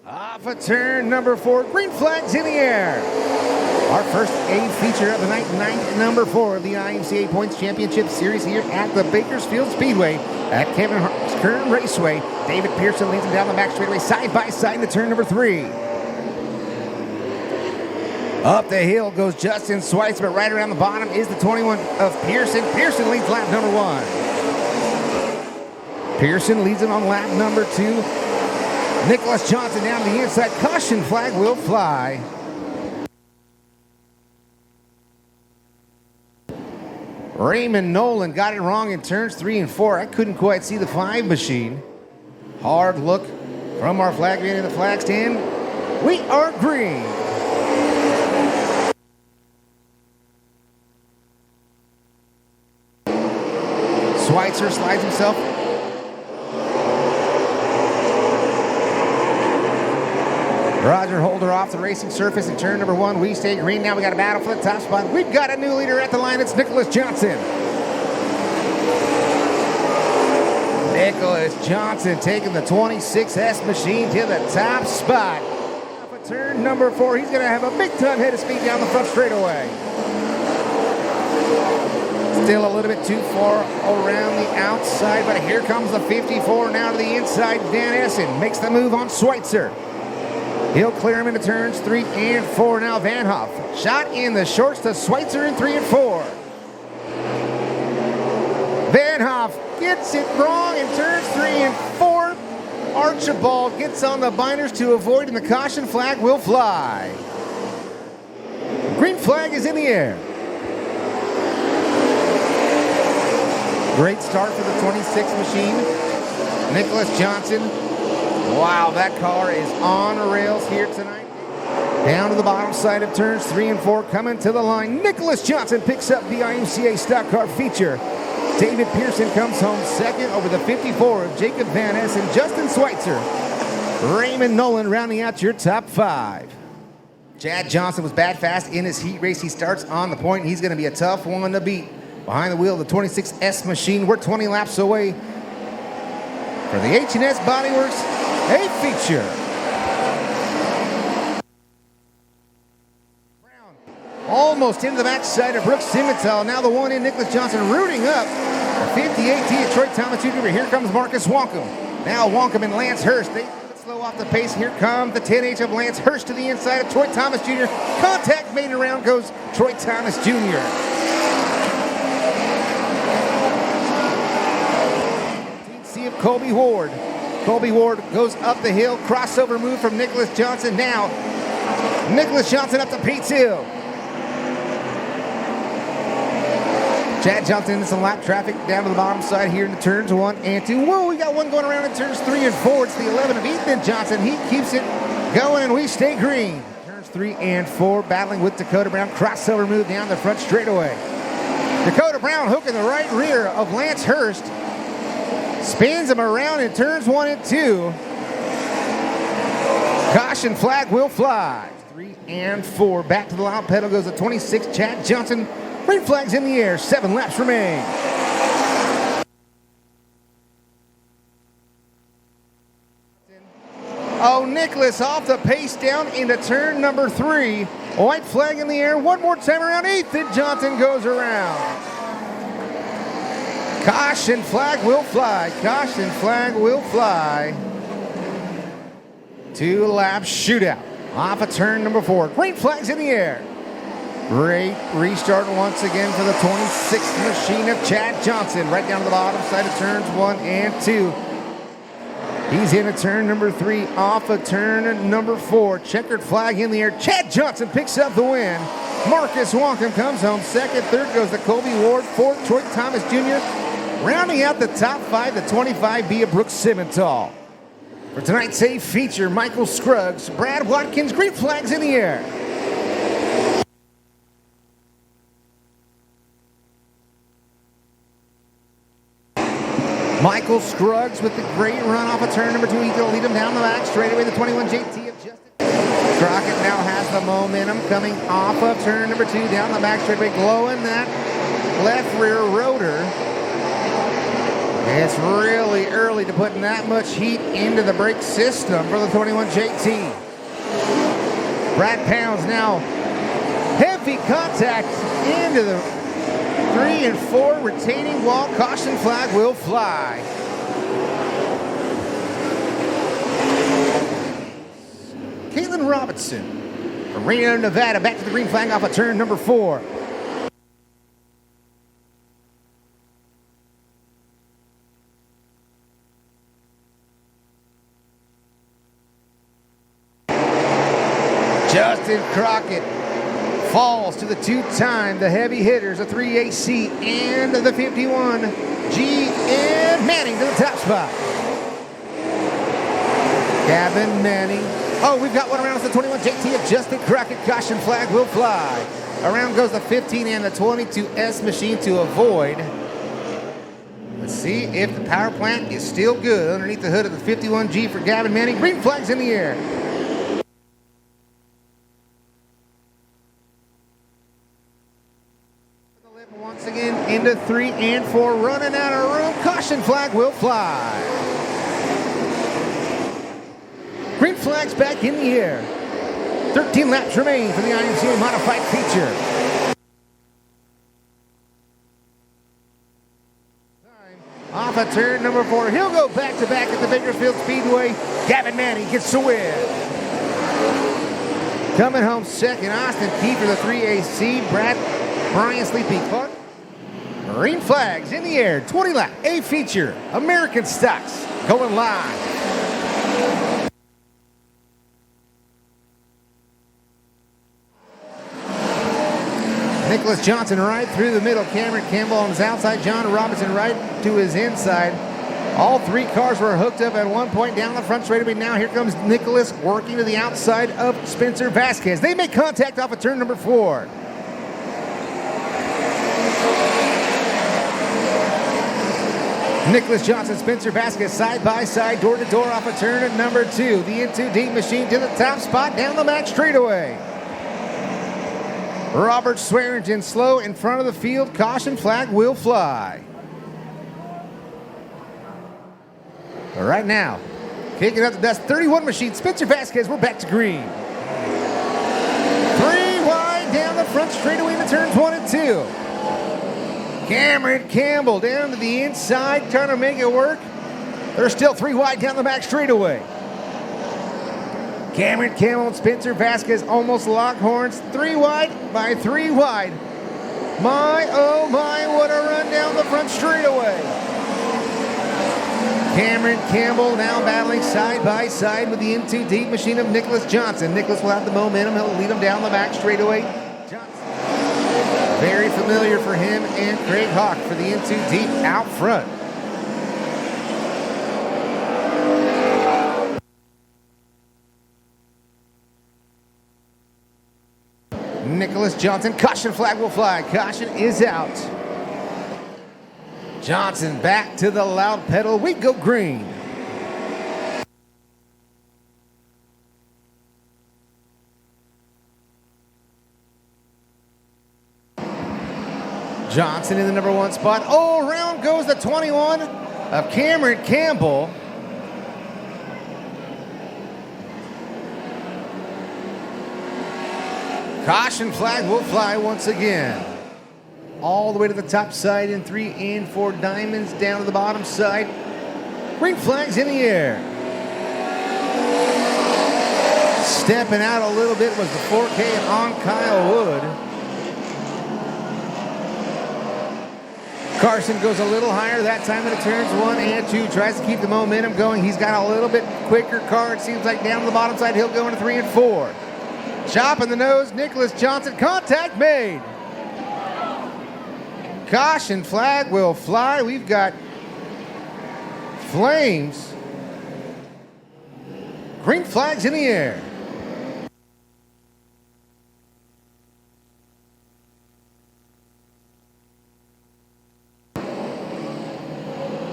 Off of turn number 4, green flags in the air. Our first A feature of the night, number 4 of the IMCA Points Championship Series here at the Bakersfield Speedway at Kern Raceway. David Pearson leads him down the back straightaway side by side into turn number 3. Up the hill goes Justin Schweitzer, but right around the bottom is the 21 of Pearson. Pearson leads lap number 1. Pearson leads him on lap number 2. Nicholas Johnson down to the inside. Caution flag will fly. Raymond Nolan got it wrong in turns 3 and 4. I couldn't quite see the 5 machine. Hard look from our flag man in the flag stand. We are green. Schweitzer slides himself. Roger Holder off the racing surface in turn number 1. We stay green. Now we got a battle for the top spot. We've got a new leader at the line. It's Nicholas Johnson. Nicholas Johnson taking the 26S machine to the top spot. Off of turn number 4. He's going to have a big time head of speed down the front straightaway. Still a little bit too far around the outside, but here comes the 54 now to the inside. Van Essen makes the move on Schweitzer. He'll clear him into turns 3 and 4. Now Van Hoff shot in the shorts to Schweitzer in 3 and 4. Van Hoff gets it wrong in turns 3 and 4. Archibald gets on the binders to avoid, and the caution flag will fly. Green flag is in the air. Great start for the 26 machine. Nicholas Johnson. Wow, that car is on the rails here tonight. Down to the bottom side of turns 3 and 4, coming to the line. Nicholas Johnson picks up the IMCA stock car feature. David Pearson comes home second over the 54 of Jacob Van Essen and Justin Schweitzer. Raymond Nolan rounding out your top 5. Chad Johnson was bad fast in his heat race. He starts on the point. He's going to be a tough one to beat. Behind the wheel of the 26S machine, we're 20 laps away for the H&S Bodyworks A feature. Brown almost into the backside of Brooks Simmental. Now the one in Nicholas Johnson rooting up the 58T of Troy Thomas Jr. Here comes Marcus Wonkum. Now Wonkum and Lance Hurst. They slow off the pace. Here comes the 10H of Lance Hurst to the inside of Troy Thomas Jr. Contact made, around goes Troy Thomas Jr. of Colby Ward. Colby Ward goes up the hill. Crossover move from Nicholas Johnson. Now, Nicholas Johnson up to Pete's Hill. Chad Johnson into some lap traffic down to the bottom side here in the turns 1 and 2. Whoa, we got one going around in turns 3 and 4. It's the 11 of Ethan Johnson. He keeps it going, and we stay green. Turns 3 and 4, battling with Dakota Brown. Crossover move down the front straightaway. Dakota Brown hooking the right rear of Lance Hurst. Spins him around in turns 1 and 2. Caution flag will fly. 3 and 4. Back to the loud pedal goes the 26 Chad Johnson. Green flag's in the air. 7 laps remain. Oh, Nicholas off the pace down into turn number 3. White flag in the air. One more time around. Ethan Johnson goes around. Caution flag will fly. Caution flag will fly. 2 lap shootout. Off of turn number 4. Green flag's in the air. Great restart once again for the 26th machine of Chad Johnson. Right down to the bottom side of turns 1 and 2. He's in a turn number 3. Off of turn number 4. Checkered flag in the air. Chad Johnson picks up the win. Marcus Wonkum comes home second. Third goes the Colby Ward. Fourth, Troy Thomas Jr. Rounding out the top 5, the 25B of Brooks Simmental. For tonight's A feature, Michael Scruggs, Brad Watkins, green flags in the air. Michael Scruggs with the great run off of turn number 2. He's going to lead him down the back straightaway. The 21 JT of Justin Crockett now has the momentum coming off of turn number 2 down the back straightaway, glowing that left rear rotor. It's really early to put that much heat into the brake system for the 21 JT. Brad Pounds now heavy contact into the 3 and 4 retaining wall. Caution flag will fly. Caitlin Robinson from Reno, Nevada, back to the green flag off of turn number 4. Justin Crockett falls to the 2-time, the heavy hitters, the 3AC and the 51G, and Manning to the top spot. Gavin Manning. Oh, we've got one around. It's the 21 JT of Justin Crockett. Caution flag will fly. Around goes the 15 and the 22S machine to avoid. Let's see if the power plant is still good underneath the hood of the 51G for Gavin Manning. Green flags in the air. Once again into 3 and 4, running out of room. Caution flag will fly. Green flags back in the air. 13 laps remain for the IMCA modified feature. Off of turn number 4, he'll go back-to-back at the Bakersfield Speedway. Gavin Manning gets the win. Coming home second, Austin Kiefer, the 3AC. Brian Sleepy Clark. Green flags in the air. 20 lap A feature. American Stocks going live. Nicholas Johnson right through the middle. Cameron Campbell on his outside. John Robinson right to his inside. All 3 cars were hooked up at one point down the front straightaway. Now here comes Nicholas working to the outside of Spencer Vasquez. They make contact off of turn number 4. Nicholas Johnson, Spencer Vasquez side by side, door to door off of turn number 2. The into deep machine to the top spot down the back straightaway. Robert Swearingen slow in front of the field. Caution flag will fly. But right now, kicking up the dust, 31 machine, Spencer Vasquez, we're back to green. 3 wide down the front straightaway into turns 1 and 2. Cameron Campbell down to the inside, trying to make it work. There's still 3 wide down the back straightaway. Cameron Campbell and Spencer Vasquez almost lock horns. 3 wide by 3 wide. My, oh my, what a run down the front straightaway. Cameron Campbell now battling side by side with the into deep machine of Nicholas Johnson. Nicholas will have the momentum. He'll lead him down the back straightaway. Very familiar for him and Craig Hawk for the into deep out front. Nicholas Johnson, caution flag will fly. Caution is out. Johnson back to the loud pedal. We go green. Johnson in the number 1 spot. Oh, around goes the 21 of Cameron Campbell. Caution flag will fly once again. All the way to the top side in 3 and 4 diamonds down to the bottom side. Green flags in the air. Stepping out a little bit was the 4K on Kyle Wood. Carson goes a little higher that time into turns 1 and 2. Tries to keep the momentum going. He's got a little bit quicker car. It seems like down to the bottom side, he'll go into 3 and 4. Chop in the nose, Nicholas Johnson. Contact made. Caution flag will fly. We've got flames. Green flags in the air.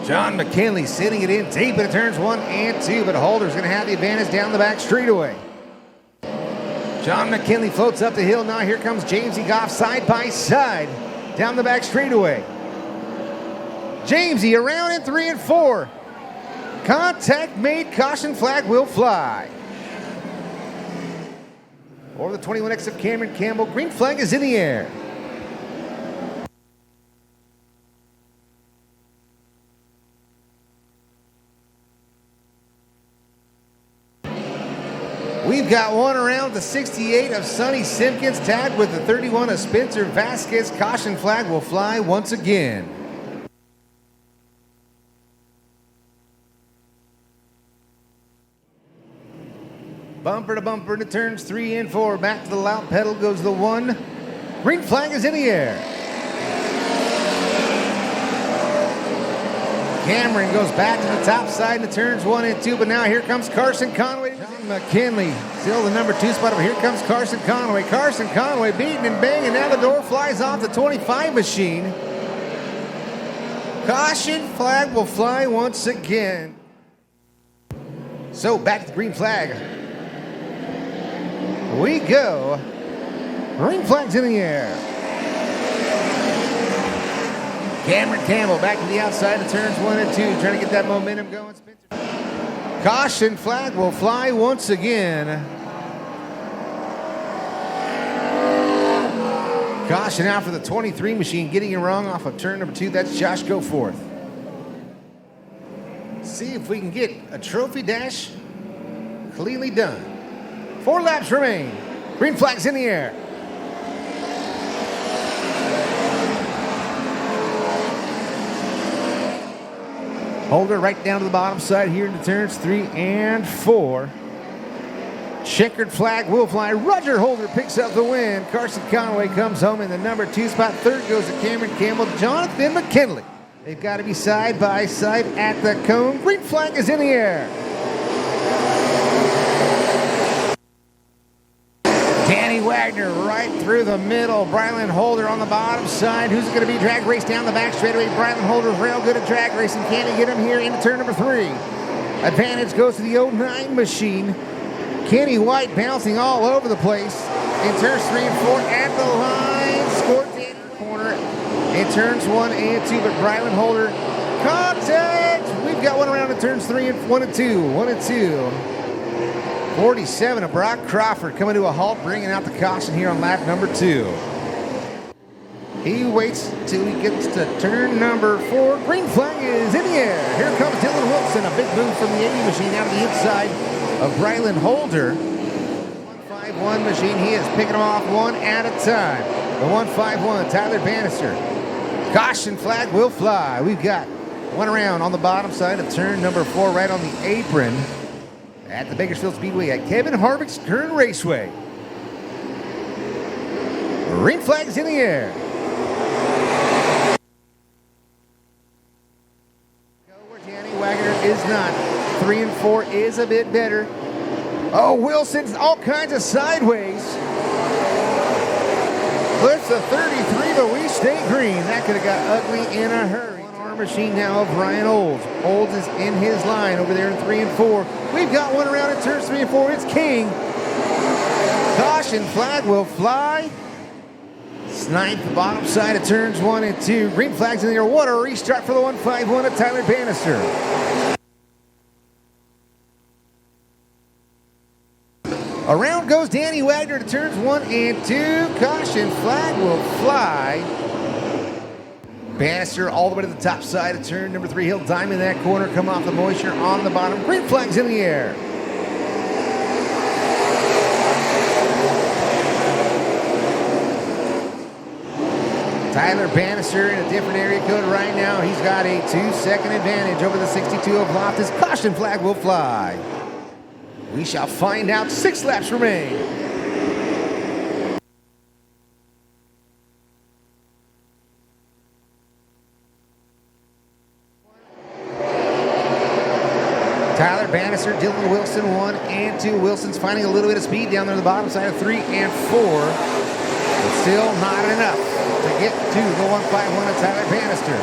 John McKinley sitting it in deep into turns 1 and 2, but Holder's going to have the advantage down the back straightaway. John McKinley floats up the hill. Now here comes James Egoff side by side down the back straightaway. Jamesy around in 3 and 4. Contact made, caution flag will fly. Over the 21X of Cameron Campbell, green flag is in the air. We've got one around the 68 of Sonny Simpkins, tagged with the 31 of Spencer Vasquez. Caution flag will fly once again. Bumper to bumper into turns 3 and 4. Back to the loud pedal goes the 1. Green flag is in the air. Cameron goes back to the top side into turns 1 and 2, but now here comes Carson Conway. John McKinley, still the number 2 spot, but here comes Carson Conway. Carson Conway beating and banging, now the door flies off the 25 machine. Caution flag will fly once again. So back to the green flag. We go. Green flag's in the air. Cameron Campbell back to the outside of turns 1 and 2, trying to get that momentum going. Caution flag will fly once again. Caution out for the 23 machine, getting it wrong off of turn number 2. That's Josh Goforth. See if we can get a trophy dash cleanly done. 4 laps remain. Green flag's in the air. Holder right down to the bottom side here into turns 3 and 4. Checkered flag will fly. Roger Holder picks up the win. Carson Conway comes home in the number 2 spot. Third goes to Cameron Campbell. Jonathan McKinley. They've got to be side by side at the cone. Green flag is in the air. Danny Wagner right through the middle. Brylan Holder on the bottom side. Who's it going to be? Drag race down the back straightaway. Brylan Holder's real good at drag racing. Can he get him here into turn number 3? Advantage goes to the 09 machine. Kenny White bouncing all over the place. In turns 3 and 4 at the line. Scored in the corner. In turns 1 and 2, but Brylan Holder. Contact! We've got one around in turns 3 and 1 and 2. 1 and 2. 47 of Brock Crawford coming to a halt, bringing out the caution here on lap number 2. He waits till he gets to turn number 4. Green flag is in the air. Here comes Dylan Wilson, a big move from the 80 machine out of the inside of Brylan Holder. 151 machine, he is picking them off one at a time. The 151, Tyler Bannister. Caution flag will fly. We've got one around on the bottom side of turn number 4, right on the apron at the Bakersfield Speedway at Kevin Harvick's Kern Raceway. Green flag's in the air. Where Danny Wagner is not. 3 and 4 is a bit better. Oh, Wilson's all kinds of sideways. Clips a 33, but we stay green. That could have got ugly in a hurry. One-arm machine now of Ryan Olds. Olds is in his line over there in 3 and 4. We've got one around in turns 3 and 4. It's King. Caution flag will fly. It's ninth, bottom side of turns 1 and 2. Green flag's in the air. What a restart for the 151 of Tyler Bannister. Around goes Danny Wagner to turns 1 and 2. Caution flag will fly. Bannister all the way to the top side of turn number 3. He'll diamond that corner, come off the moisture on the bottom. Green flag's in the air. Tyler Bannister in a different area code right now. He's got a 2-second advantage over the 62 of Loftus. Caution flag will fly. We shall find out. 6 laps remain. Tyler Bannister, Dylan Wilson, 1 and 2. Wilson's finding a little bit of speed down there on the bottom side of 3 and 4. But still not enough to get to the 151 of Tyler Bannister.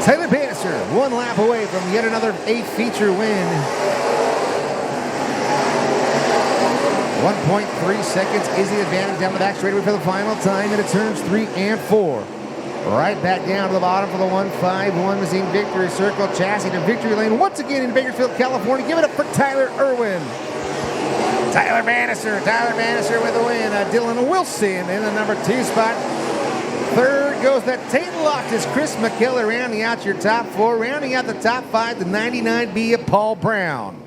Tyler Bannister, 1 lap away from yet another 8 feature win. 1.3 seconds is the advantage down the back straightaway for the final time into turns 3 and 4. Right back down to the bottom for the 151 Machine Victory Circle chassis to victory lane once again in Bakersfield, California. Give it up for Tyler Irwin. Tyler Bannister with the win. Dylan Wilson in the number 2 spot. Third goes that Tate Loftus, Chris McKellar rounding out your top 4. Rounding out the top 5, the 99B of Paul Brown.